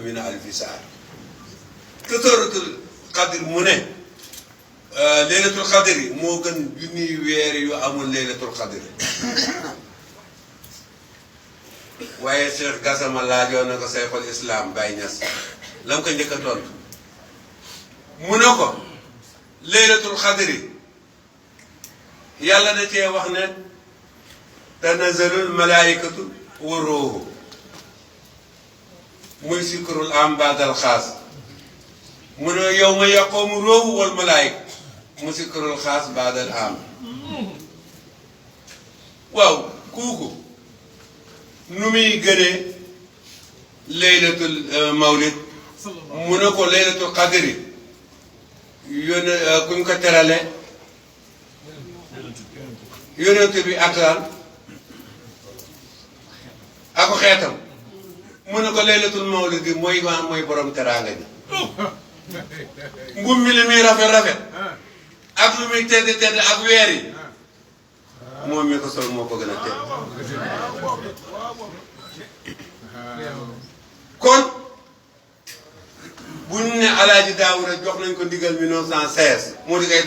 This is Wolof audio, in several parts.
min alfi saar te suratul qadr mu ne laylatul qadri moo gën junniy weer yu amul laylatul qadri waaye Cheikh Gassama laajoon na ko Seyxul Islam Baye Niass la mu ko njëkk a tontu mu ne ko laylatul qadri yàlla da cee wax ne tanazalul malaayikatu wa ruuhu muy sikrul am baadal xaas mu ne yawma yaqumu ruuhu wal malaayika mu sikrul xaas baadal am waaw kooku nu muy gënee laylatul mawlid mu ne ko laylatul qadri yónne kuñ ko terale yonent bi ak lan ako xeetam mu ne ko laylatul mawlid bi mooy borom teraanga ji mbum mi li muy rafet rafet ak lu muy tedd tedd ak weer yi moom mi ko sol moo ko gën a tedd kon buñ ne Alaaji Daawuda jox nañ ko ndigal 1916 moo di kay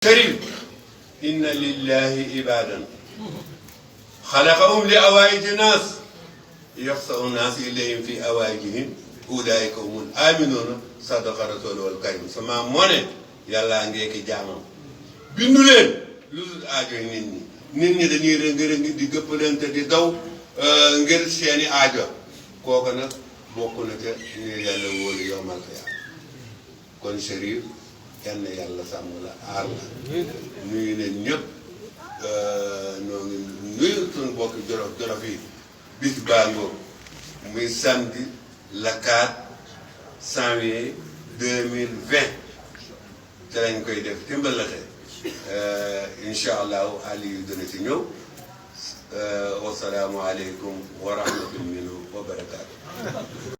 كريم إن لله عبادا خلقهم لأوائج الناس يخص الناس إليهم في أوائجهم أولئك هم الآمنون صدق رسوله الكريم sama moo ne yàlla ngeeki jaamam bindu leen lu dul aajo nit ñi dañuy rëng-rëng di gëppalante di daw ngir seeni aajo kooku nag bokk na ca ñu yàlla wóolu yowmal xiyaam kon Chérif kenn yàlla sàmm la aar la nuyu leen ñëpp noo ngi nuyu suñu bokki jolof yi bis baa ngoog muy samedi le 4 janvier 2020 te lañ koy def ci Mbëllëxe incha allahu Aliou dana ci ñëw wasalaamualeykum wa rahmatullahi wa barakaatu.